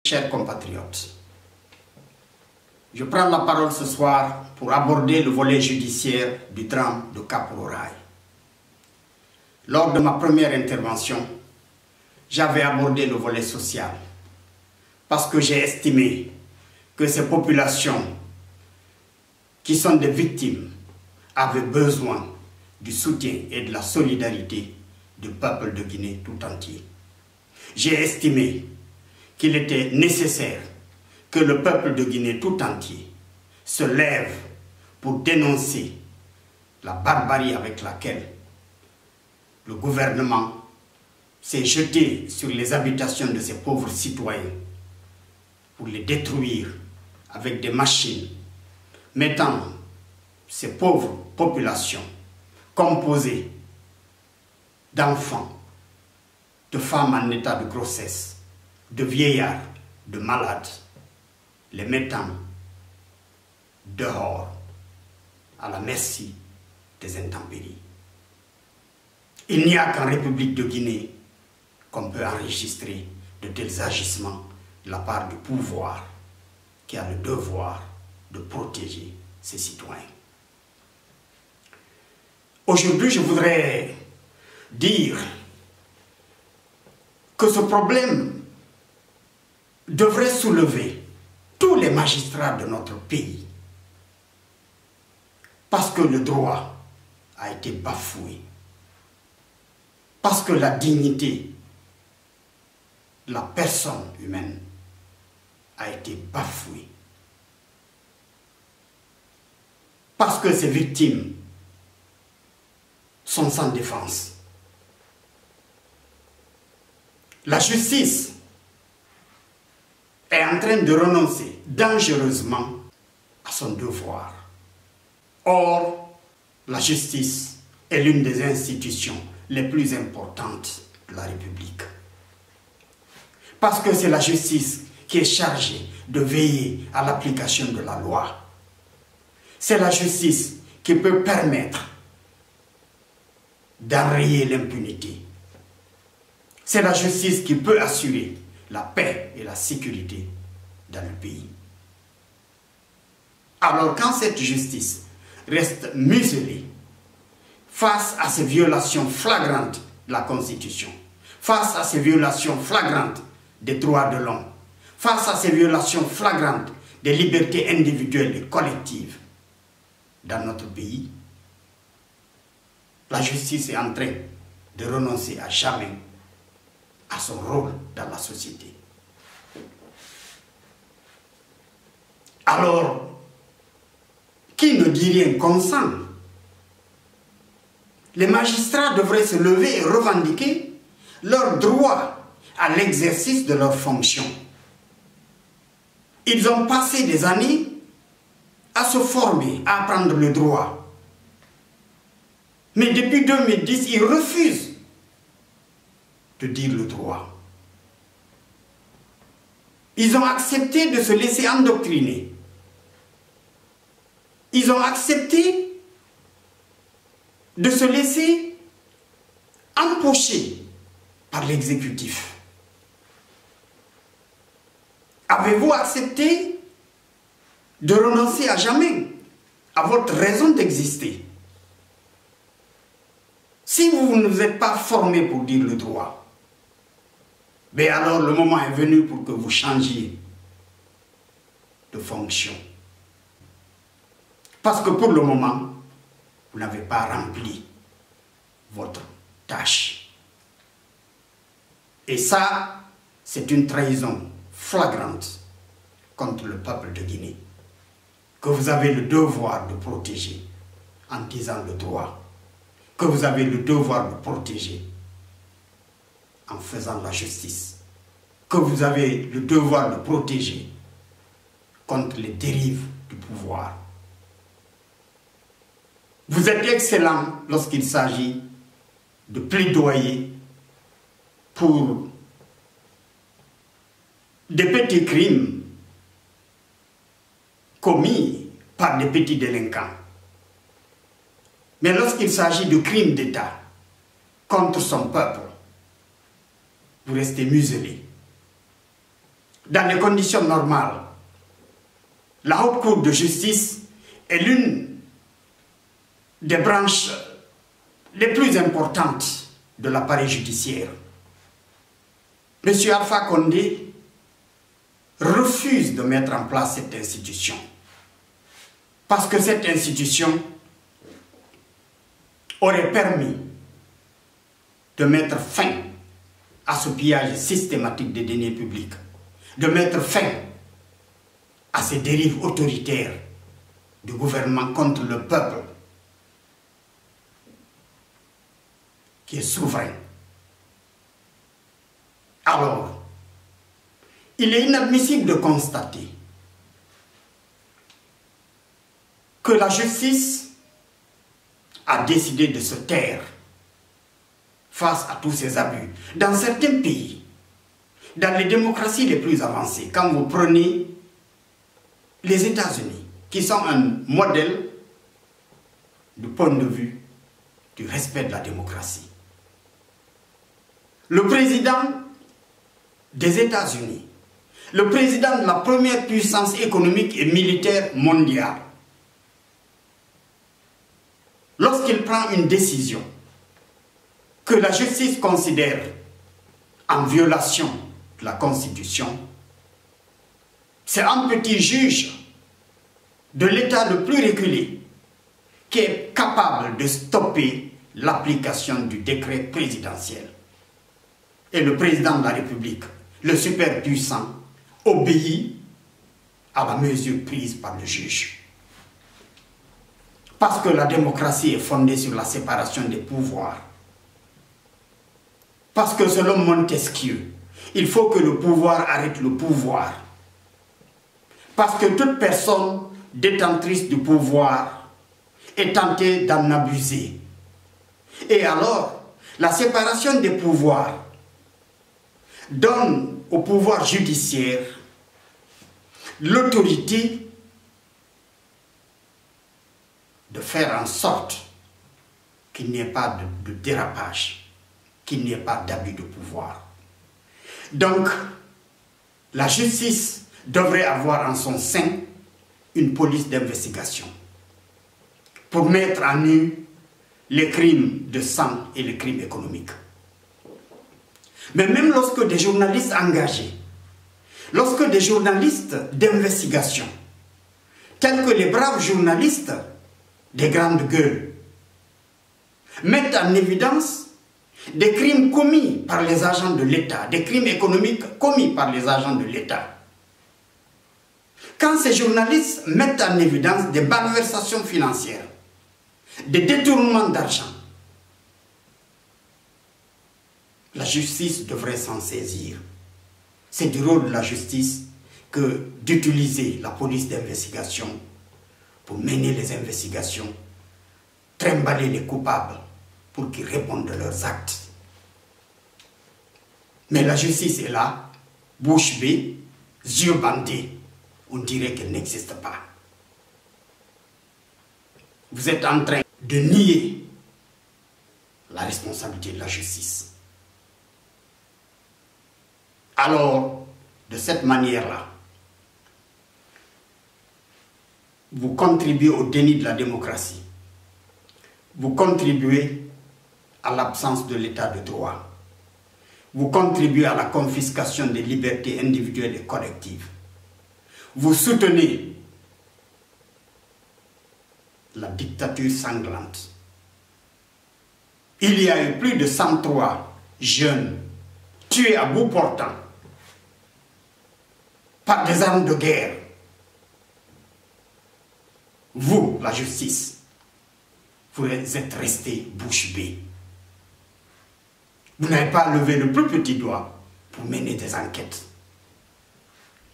Chers compatriotes, je prends la parole ce soir pour aborder le volet judiciaire du drame de Cap Ro-Ray. Lors de ma première intervention, j'avais abordé le volet social parce que j'ai estimé que ces populations qui sont des victimes avaient besoin du soutien et de la solidarité du peuple de Guinée tout entier. J'ai estimé qu'il était nécessaire que le peuple de Guinée tout entier se lève pour dénoncer la barbarie avec laquelle le gouvernement s'est jeté sur les habitations de ces pauvres citoyens pour les détruire avec des machines, mettant ces pauvres populations composées d'enfants, de femmes en état de grossesse, de vieillards, de malades, les mettant dehors à la merci des intempéries. Il n'y a qu'en République de Guinée qu'on peut enregistrer de tels agissements de la part du pouvoir qui a le devoir de protéger ses citoyens. Aujourd'hui, je voudrais dire que ce problème devrait soulever tous les magistrats de notre pays parce que le droit a été bafoué, parce que la dignité de la personne humaine a été bafouée, parce que ces victimes sont sans défense. La justice est en train de renoncer dangereusement à son devoir. Or, la justice est l'une des institutions les plus importantes de la République. Parce que c'est la justice qui est chargée de veiller à l'application de la loi. C'est la justice qui peut permettre d'enrayer l'impunité. C'est la justice qui peut assurer la paix et la sécurité dans le pays. Alors quand cette justice reste muselée face à ces violations flagrantes de la Constitution, face à ces violations flagrantes des droits de l'homme, face à ces violations flagrantes des libertés individuelles et collectives dans notre pays, la justice est en train de renoncer à jamais à son rôle dans la société. Alors, qui ne dit rien consent? Les magistrats devraient se lever et revendiquer leur droit à l'exercice de leurs fonctions. Ils ont passé des années à se former, à apprendre le droit. Mais depuis 2010, ils refusent de dire le droit. Ils ont accepté de se laisser endoctriner. Ils ont accepté de se laisser empocher par l'exécutif. Avez-vous accepté de renoncer à jamais à votre raison d'exister? Si vous ne vous êtes pas formé pour dire le droit, mais alors le moment est venu pour que vous changiez de fonction. Parce que pour le moment, vous n'avez pas rempli votre tâche. Et ça, c'est une trahison flagrante contre le peuple de Guinée, que vous avez le devoir de protéger en disant le droit, que vous avez le devoir de protéger en faisant la justice, que vous avez le devoir de protéger contre les dérives du pouvoir. Vous êtes excellent lorsqu'il s'agit de plaidoyer pour des petits crimes commis par des petits délinquants. Mais lorsqu'il s'agit de crimes d'État contre son peuple, vous restez muselé. dans les conditions normales, la Haute Cour de justice est l'une des branches les plus importantes de l'appareil judiciaire. M. Alpha Condé refuse de mettre en place cette institution parce que cette institution aurait permis de mettre fin à ce pillage systématique des deniers publics, de mettre fin à ces dérives autoritaires du gouvernement contre le peuple qui est souverain. Alors, il est inadmissible de constater que la justice a décidé de se taire face à tous ces abus. Dans certains pays, dans les démocraties les plus avancées, quand vous prenez les États-Unis, qui sont un modèle du point de vue du respect de la démocratie. Le président des États-Unis, le président de la première puissance économique et militaire mondiale, lorsqu'il prend une décision que la justice considère en violation de la Constitution, c'est un petit juge de l'État le plus reculé qui est capable de stopper l'application du décret présidentiel. Et le président de la République, le superpuissant, obéit à la mesure prise par le juge. Parce que la démocratie est fondée sur la séparation des pouvoirs. Parce que selon Montesquieu, il faut que le pouvoir arrête le pouvoir. Parce que toute personne détentrice du pouvoir est tentée d'en abuser. Et alors, la séparation des pouvoirs donne au pouvoir judiciaire l'autorité de faire en sorte qu'il n'y ait pas de dérapage, qu'il n'y ait pas d'abus de pouvoir. Donc, la justice devrait avoir en son sein une police d'investigation pour mettre en nu les crimes de sang et les crimes économiques. Mais même lorsque des journalistes engagés, lorsque des journalistes d'investigation, tels que les braves journalistes des grandes gueules, mettent en évidence des crimes commis par les agents de l'État, des crimes économiques commis par les agents de l'État. Quand ces journalistes mettent en évidence des malversations financières, des détournements d'argent, la justice devrait s'en saisir. C'est du rôle de la justice que d'utiliser la police d'investigation pour mener les investigations, trimballer les coupables pour qu'ils répondent de leurs actes. Mais la justice est là, bouche bée, yeux bandés. On dirait qu'elle n'existe pas. Vous êtes en train de nier la responsabilité de la justice. Alors, de cette manière-là, vous contribuez au déni de la démocratie. Vous contribuez à l'absence de l'état de droit. Vous contribuez à la confiscation des libertés individuelles et collectives. Vous soutenez la dictature sanglante. Il y a eu plus de 103 jeunes tués à bout portant par des armes de guerre. Vous, la justice, vous êtes restés bouche bée. Vous n'avez pas levé le plus petit doigt pour mener des enquêtes.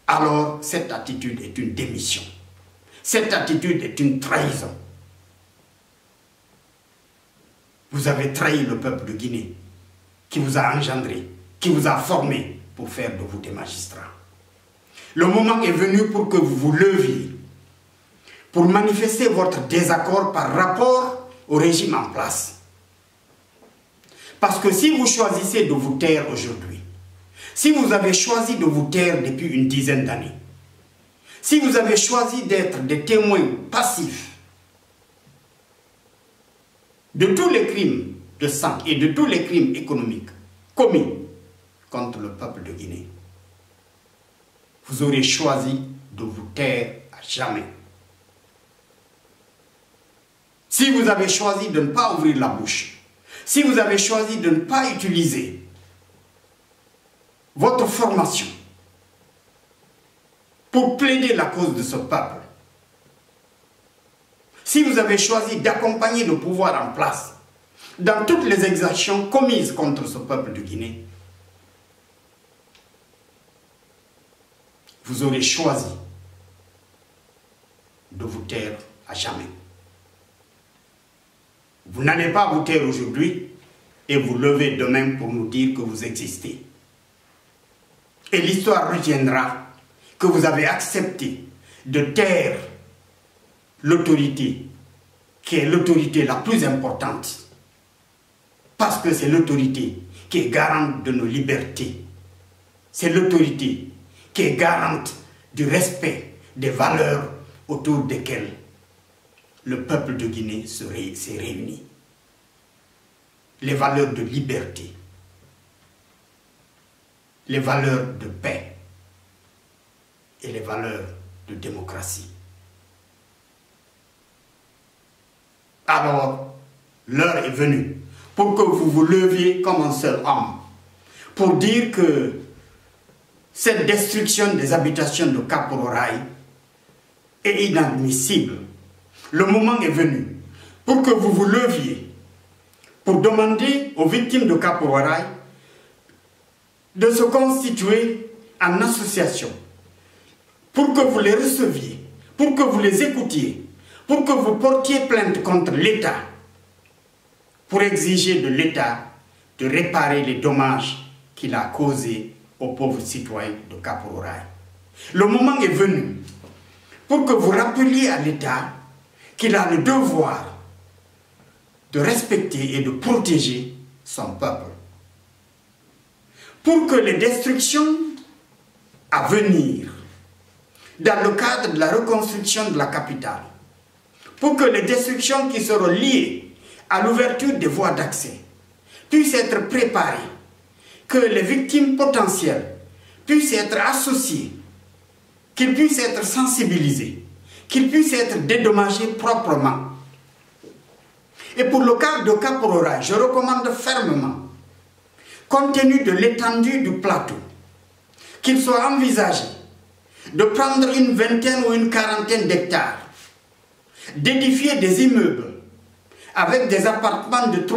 Alors, cette attitude est une démission. Cette attitude est une trahison. Vous avez trahi le peuple de Guinée, qui vous a engendré, qui vous a formé pour faire de vous des magistrats. Le moment est venu pour que vous vous leviez, pour manifester votre désaccord par rapport au régime en place. Parce que si vous choisissez de vous taire aujourd'hui, Si vous avez choisi de vous taire depuis une dizaine d'années, si vous avez choisi d'être des témoins passifs de tous les crimes de sang et de tous les crimes économiques commis contre le peuple de Guinée, vous aurez choisi de vous taire à jamais. Si vous avez choisi de ne pas ouvrir la bouche, si vous avez choisi de ne pas utiliser votre formation pour plaider la cause de ce peuple, si vous avez choisi d'accompagner le pouvoir en place dans toutes les exactions commises contre ce peuple de Guinée, vous aurez choisi de vous taire à jamais. Vous n'allez pas vous taire aujourd'hui et vous lever demain pour nous dire que vous existez. Et l'histoire retiendra que vous avez accepté de taire l'autorité qui est l'autorité la plus importante, parce que c'est l'autorité qui est garante de nos libertés. C'est l'autorité qui est garante du respect des valeurs autour desquelles le peuple de Guinée s'est réuni. Les valeurs de liberté, les valeurs de paix et les valeurs de démocratie. Alors, l'heure est venue pour que vous vous leviez comme un seul homme, pour dire que cette destruction des habitations de Cap-Ororaï est inadmissible. Le moment est venu pour que vous vous leviez, pour demander aux victimes de Cap-Ororaï de se constituer en association, pour que vous les receviez, pour que vous les écoutiez, pour que vous portiez plainte contre l'État, pour exiger de l'État de réparer les dommages qu'il a causés aux pauvres citoyens de Cap-Ororaï. Le moment est venu pour que vous rappeliez à l'État qu'il a le devoir de respecter et de protéger son peuple. Pour que les destructions à venir, dans le cadre de la reconstruction de la capitale, pour que les destructions qui seront liées à l'ouverture des voies d'accès puissent être préparées, que les victimes potentielles puissent être associées, qu'ils puissent être sensibilisés, qu'ils puissent être dédommagés proprement. Et pour le cas de Cap-Ororaï, je recommande fermement, compte tenu de l'étendue du plateau, qu'il soit envisagé de prendre une vingtaine ou une quarantaine d'hectares, d'édifier des immeubles avec des appartements de 3-4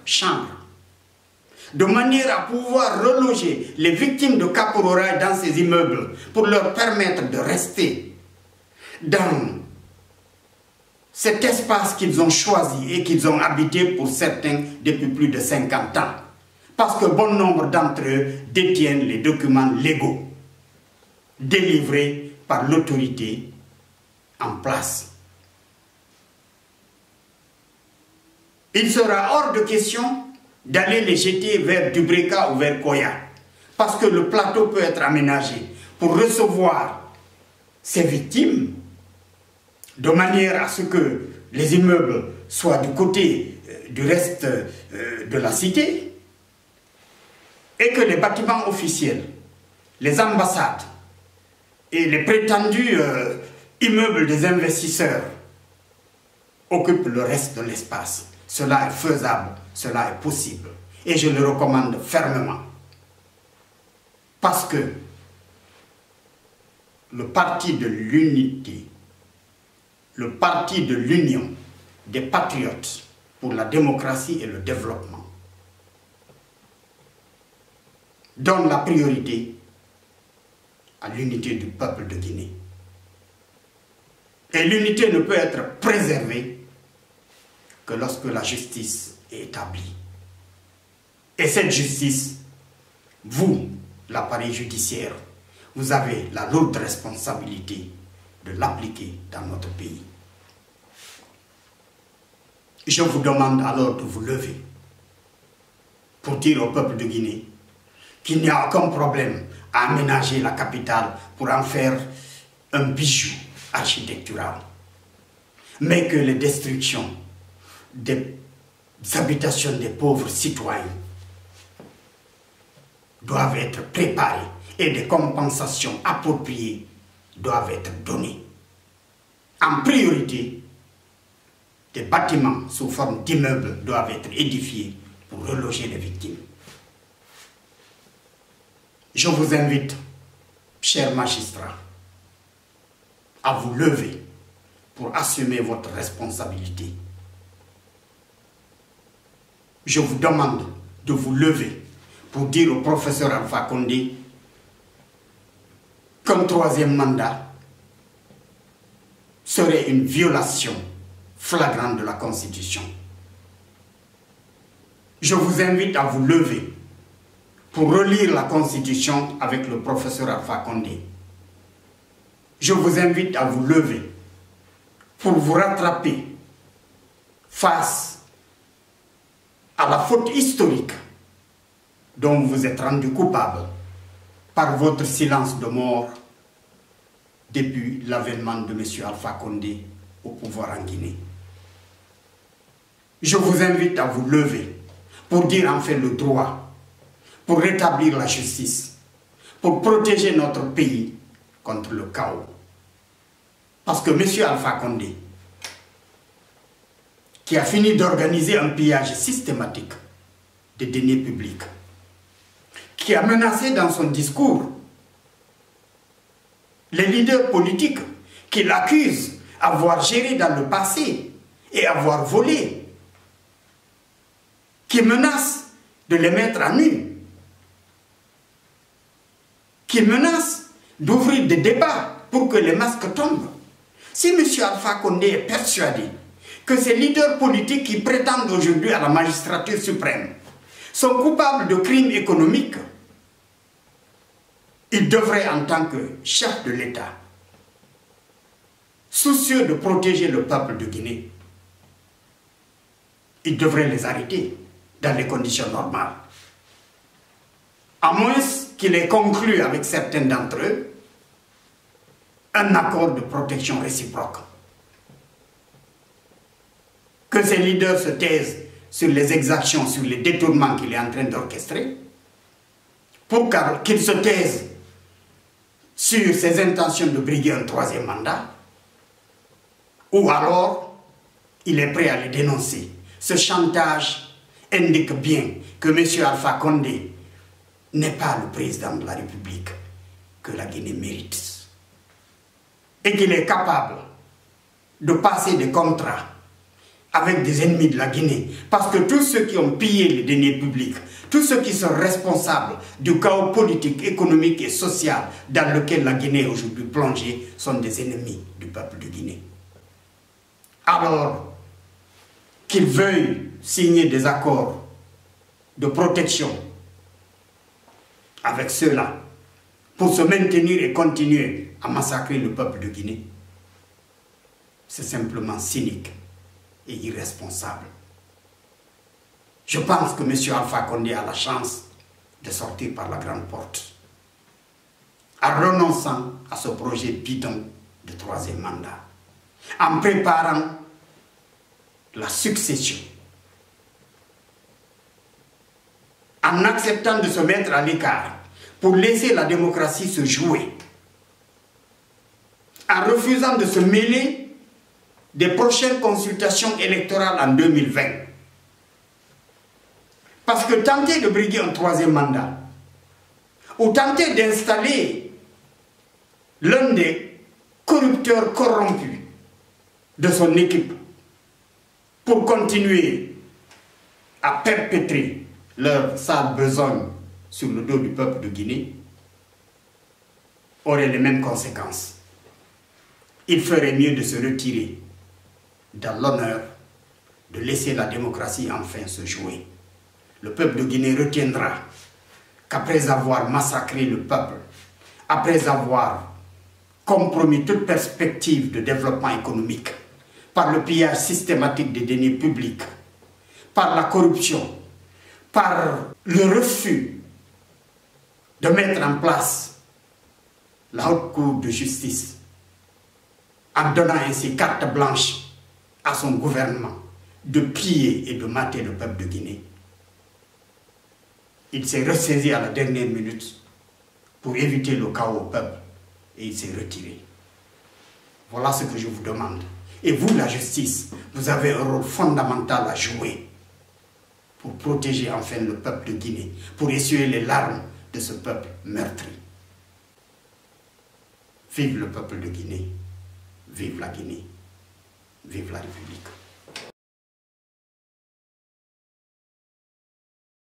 chambres, de manière à pouvoir reloger les victimes de Cap-Ororaï dans ces immeubles pour leur permettre de rester dans cet espace qu'ils ont choisi et qu'ils ont habité pour certains depuis plus de 50 ans. Parce que bon nombre d'entre eux détiennent les documents légaux délivrés par l'autorité en place. Il sera hors de question d'aller les jeter vers Dubreka ou vers Koya, parce que le plateau peut être aménagé pour recevoir ces victimes, de manière à ce que les immeubles soient du côté du reste de la cité, et que les bâtiments officiels, les ambassades et les prétendus immeubles des investisseurs occupent le reste de l'espace. Cela est faisable, cela est possible. Et je le recommande fermement. Parce que le parti de l'unité, le parti de l'union des patriotes pour la démocratie et le développement donne la priorité à l'unité du peuple de Guinée. Et l'unité ne peut être préservée que lorsque la justice est établie. Et cette justice, vous, l'appareil judiciaire, vous avez la lourde responsabilité de l'appliquer dans notre pays. Je vous demande alors de vous lever pour dire au peuple de Guinée qu'il n'y a aucun problème à aménager la capitale pour en faire un bijou architectural, mais que les destructions des habitations des pauvres citoyens doivent être préparées et des compensations appropriées doivent être données. En priorité, des bâtiments sous forme d'immeubles doivent être édifiés pour reloger les victimes. Je vous invite, chers magistrats, à vous lever pour assumer votre responsabilité. Je vous demande de vous lever pour dire au professeur Alpha Condé qu'un troisième mandat serait une violation flagrante de la Constitution. Je vous invite à vous lever pour relire la Constitution avec le professeur Alpha Condé. Je vous invite à vous lever pour vous rattraper face à la faute historique dont vous vous êtes rendu coupable par votre silence de mort depuis l'avènement de M. Alpha Condé au pouvoir en Guinée. Je vous invite à vous lever pour dire enfin le droit, pour rétablir la justice, pour protéger notre pays contre le chaos. Parce que M. Alpha Condé, qui a fini d'organiser un pillage systématique des deniers publics, qui a menacé dans son discours les leaders politiques qui l'accusent d'avoir géré dans le passé et avoir volé, qui menacent de les mettre à nu, qui menacent d'ouvrir des débats pour que les masques tombent. Si M. Alpha Condé est persuadé que ces leaders politiques qui prétendent aujourd'hui à la magistrature suprême sont coupables de crimes économiques, il devrait, en tant que chef de l'État, soucieux de protéger le peuple de Guinée, il devrait les arrêter dans les conditions normales. À moins qu'il ait conclu avec certains d'entre eux un accord de protection réciproque. Que ces leaders se taisent sur les exactions, sur les détournements qu'il est en train d'orchestrer, pour qu'ils se taisent sur ses intentions de briguer un troisième mandat, ou alors il est prêt à les dénoncer. Ce chantage indique bien que M. Alpha Condé n'est pas le président de la République que la Guinée mérite. Et qu'il est capable de passer des contrats avec des ennemis de la Guinée. Parce que tous ceux qui ont pillé les deniers publics, tous ceux qui sont responsables du chaos politique, économique et social dans lequel la Guinée est aujourd'hui plongée, sont des ennemis du peuple de Guinée. Alors qu'ils veuillent signer des accords de protection avec ceux-là pour se maintenir et continuer à massacrer le peuple de Guinée, c'est simplement cynique et irresponsable. Je pense que M. Alpha Condé a la chance de sortir par la grande porte en renonçant à ce projet bidon de troisième mandat, en préparant la succession, en acceptant de se mettre à l'écart pour laisser la démocratie se jouer, en refusant de se mêler des prochaines consultations électorales en 2020. Parce que tenter de briguer un troisième mandat, ou tenter d'installer l'un des corrupteurs corrompus de son équipe pour continuer à perpétrer leur sale besogne sur le dos du peuple de Guinée, aurait les mêmes conséquences. Il ferait mieux de se retirer dans l'honneur de laisser la démocratie enfin se jouer. Le peuple de Guinée retiendra qu'après avoir massacré le peuple, après avoir compromis toute perspective de développement économique, par le pillage systématique des deniers publics, par la corruption, par le refus de mettre en place la Haute Cour de justice en donnant ainsi carte blanche à son gouvernement de piller et de mater le peuple de Guinée. Il s'est ressaisi à la dernière minute pour éviter le chaos au peuple et il s'est retiré. Voilà ce que je vous demande. Et vous, la justice, vous avez un rôle fondamental à jouer pour protéger enfin le peuple de Guinée, pour essuyer les larmes de ce peuple meurtri. Vive le peuple de Guinée, vive la Guinée, vive la République.